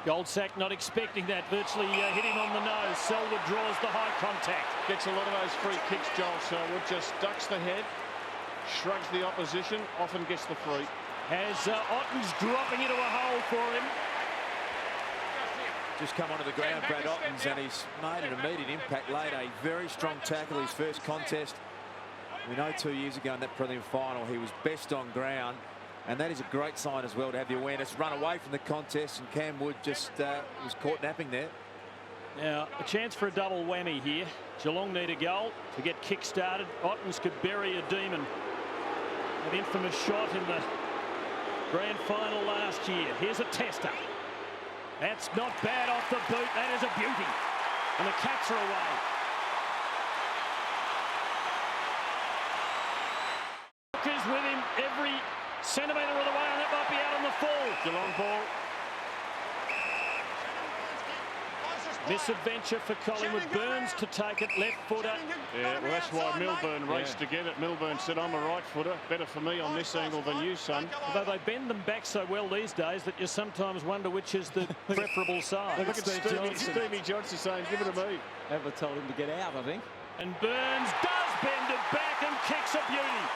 Goldsack not expecting that. Virtually hit him on the nose. Selwood draws the high contact. Gets a lot of those free kicks, Joel Selwood. Just ducks the head, shrugs the opposition, often gets the free. As Otten's dropping into a hole for him. Just come onto the ground, Brad Ottens, and he's made an immediate impact late. A very strong tackle, his first contest. We know 2 years ago in that prelim final, he was best on ground. And that is a great sign as well, to have the awareness, run away from the contest, and Cam Wood just was caught napping there. Now, a chance for a double whammy here. Geelong need a goal to get kick-started. Ottens could bury a demon. An infamous shot in the grand final last year. Here's a tester. That's not bad off the boot. That is a beauty. And the Cats are away. Is with him every centimetre of the way, and that might be out on the full. Geelong ball. Misadventure for Collingwood. Burns to take it, left footer. Yeah, well, that's why Milburn raced to get it. Milburn said, I'm a right footer. Better for me on this angle than you, son. Although they bend them back so well these days that you sometimes wonder which is the preferable side. Look at Stevie Johnson saying, give it to me. Ever told him to get out, I think. And Burns does bend it back and kicks a beauty.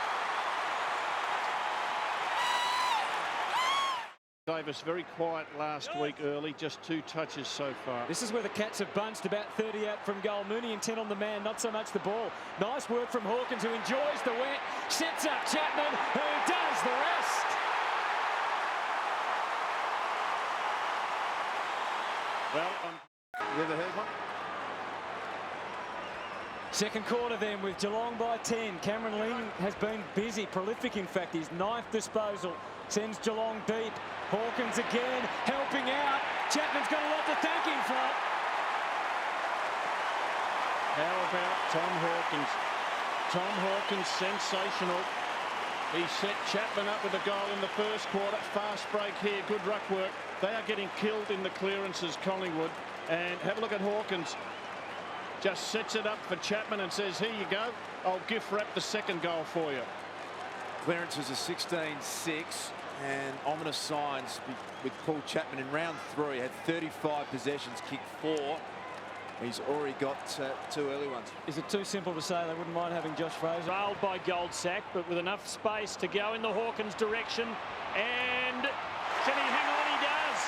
Davis very quiet last week early, just 2 touches so far. This is where the Cats have bunched, about 30 out from goal. Mooney intent on the man, not so much the ball. Nice work from Hawkins, who enjoys the wet. Sets up Chapman, who does the rest. Well, you ever heard one? Second quarter then with Geelong by 10. Cameron Ling has been busy, prolific in fact. His 9th disposal sends Geelong deep. Hawkins again helping out. Chapman's got a lot to thank him for. How about Tom Hawkins? Tom Hawkins, sensational. He set Chapman up with a goal in the first quarter. Fast break here, good ruck work. They are getting killed in the clearances, Collingwood. And have a look at Hawkins. Just sets it up for Chapman and says, here you go. I'll gift wrap the second goal for you. Clearances are 16-6, and ominous signs with Paul Chapman in round 3. Had 35 possessions, kicked 4. He's already got 2 early ones. Is it too simple to say they wouldn't mind having Josh Fraser? Railed by Goldsack, but with enough space to go in the Hawkins direction. And can he hang on? He does.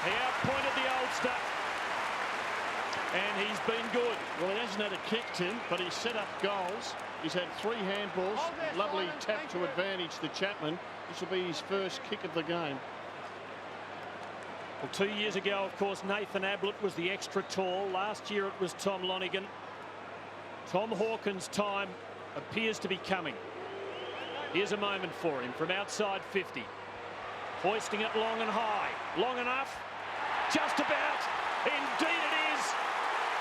He outpointed the oldster. And he's been good. Well, he hasn't had a kick, Tim, but he's set up goals. He's had 3 handballs. Lovely tap to advantage to Chapman. This will be his first kick of the game. Well, 2 years ago, of course, Nathan Ablett was the extra tall. Last year it was Tom Lonergan. Tom Hawkins' time appears to be coming. Here's a moment for him from outside 50. Hoisting it long and high. Long enough. Just about. Indeed it is.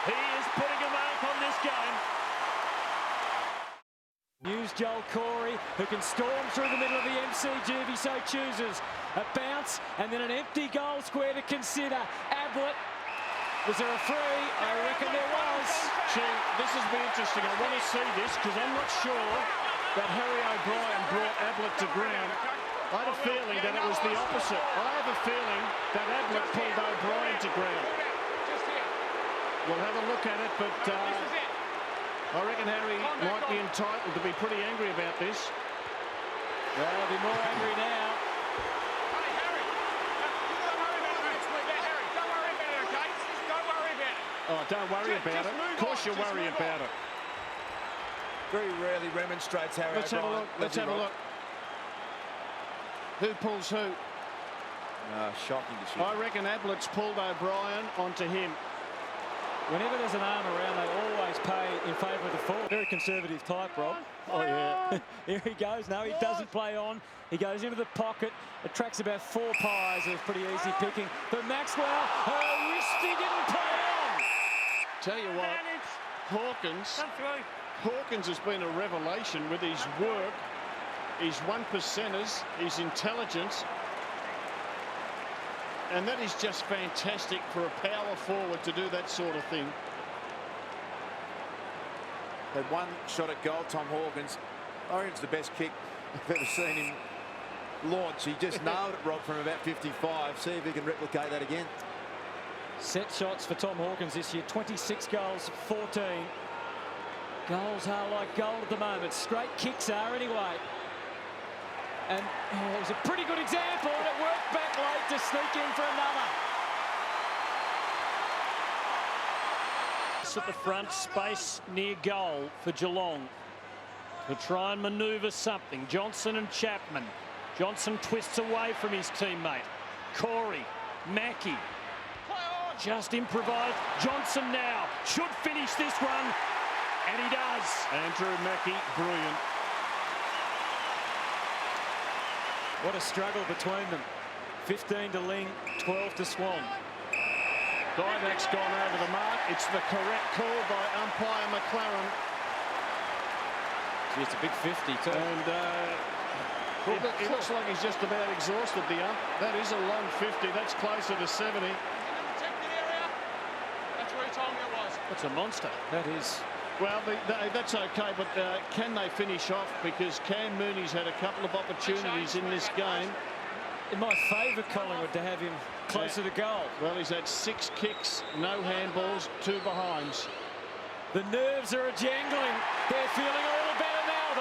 He is putting a mark on this game. Use Joel Corey, who can storm through the middle of the MCG if he so chooses. A bounce and then an empty goal square to consider. Ablett, was there a free? I reckon there was. Gee, this will be interesting. I want to see this because I'm not sure that Harry O'Brien brought Ablett to ground. I had a feeling that it was the opposite. I have a feeling that Ablett pulled O'Brien to ground. We'll have a look at it, but I reckon Harry might be entitled to be pretty angry about this. Well, he'll be more angry now. Oh, don't worry about it. Of course you worry about it. Very rarely remonstrates Harry Let's have a look. Let's have a look. Who pulls who? Shocking decision. I reckon Ablett's pulled O'Brien onto him. Whenever there's an arm around, they always pay in favour of the forward. Very conservative type, Rob. Oh, yeah. Here he goes. No, he doesn't play on. He goes into the pocket. It tracks about 4 pies. It's pretty easy picking. But Maxwell, he didn't play on. Tell you what, Hawkins has been a revelation with his work, his 1%ers, his intelligence. And that is just fantastic for a power forward to do that sort of thing. Had 1 shot at goal, Tom Hawkins. I reckon it's the best kick I've ever seen him launch. He just nailed it, Rob, from about 55. See if he can replicate that again. Set shots for Tom Hawkins this year. 26 goals, 14. Goals are like gold at the moment. Straight kicks are anyway. And it was a pretty good example, and it worked back late to sneak in for another. At the front, space near goal for Geelong to try and manoeuvre something. Johnson and Chapman. Johnson twists away from his teammate. Corey, Mackie, just improvised. Johnson now should finish this run, and he does. Andrew Mackie, brilliant. What a struggle between them. 15 to Ling, 12 to Swan. Divak's gone over the mark. It's the correct call by umpire McLaren. Gee, it's a big 50 too. And it looks like he's just about exhausted, the ump. That is a long 50. That's closer to 70. That's where he told me it was. That's a monster. That is. Well, that's okay, but can they finish off? Because Cam Mooney's had a couple of opportunities in this game. It might favour Collingwood to have him closer to goal. Well, he's had 6 kicks, no handballs, 2 behinds. The nerves are a-jangling. They're feeling a little better now,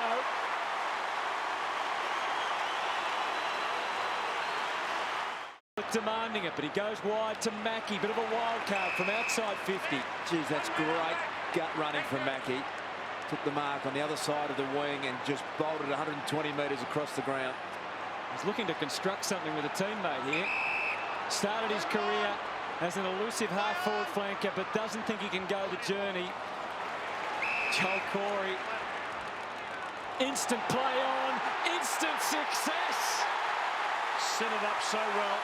though. Demanding it, but he goes wide to Mackie. Bit of a wild card from outside 50. Geez, that's great gut running from Mackie. Took the mark on the other side of the wing and just bolted 120 metres across the ground. He's looking to construct something with a teammate here. Started his career as an elusive half-forward flanker, but doesn't think he can go the journey. Joel Corey. Instant play on. Instant success. Set it up so well.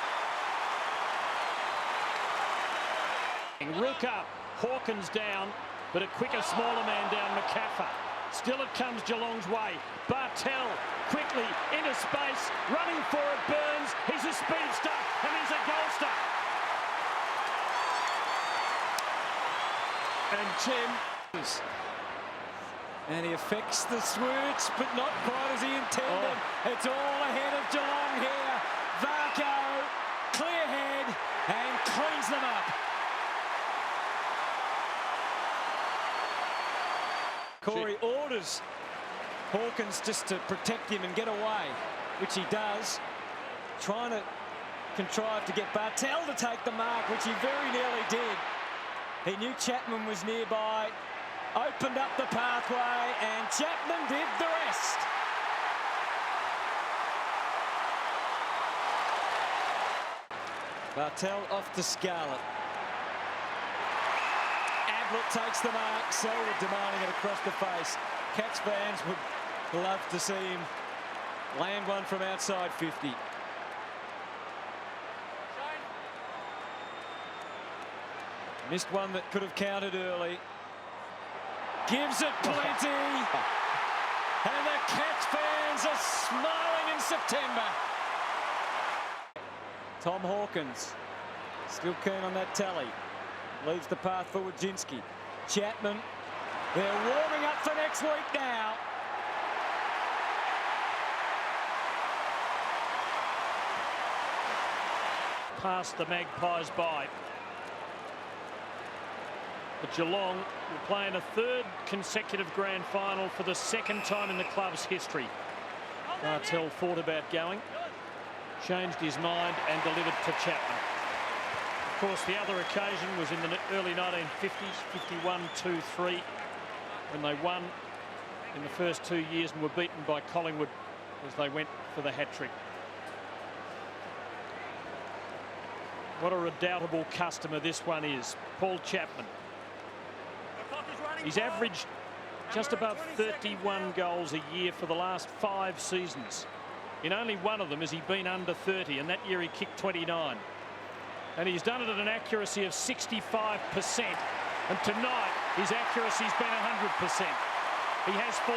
Rook up. Hawkins down, but a quicker, smaller man down, McCaffer. Still it comes Geelong's way. Bartel quickly into space, running for it, Burns. He's a speedster and he's a goalster. And Tim. And he affects the switch, but not quite as he intended. It's all ahead of Geelong here. Varco, clear head, and cleans them up. Corey orders Hawkins just to protect him and get away, which he does. Trying to contrive to get Bartel to take the mark, which he very nearly did. He knew Chapman was nearby, opened up the pathway, and Chapman did the rest. Bartel off to Scarlett. Ablett takes the mark, Selwood demanding it across the face. Cats fans would love to see him land one from outside 50. Missed one that could have counted early. Gives it plenty. And the Cats fans are smiling in September. Tom Hawkins still keen on that tally. Leaves the path for Wojcinski. Chapman. They're warming up for next week now. Past the Magpies by. But Geelong will play in a 3rd consecutive grand final for the 2nd time in the club's history. Bartel thought about going, changed his mind and delivered to Chapman. Of course, the other occasion was in the early 1950s, 51-2-3, when they won in the first 2 years and were beaten by Collingwood as they went for the hat-trick. What a redoubtable customer this one is, Paul Chapman. He's averaged just above 31 goals a year for the last 5 seasons. In only one of them has he been under 30, and that year he kicked 29. And he's done it at an accuracy of 65%. And tonight, his accuracy's been 100%. He has 4.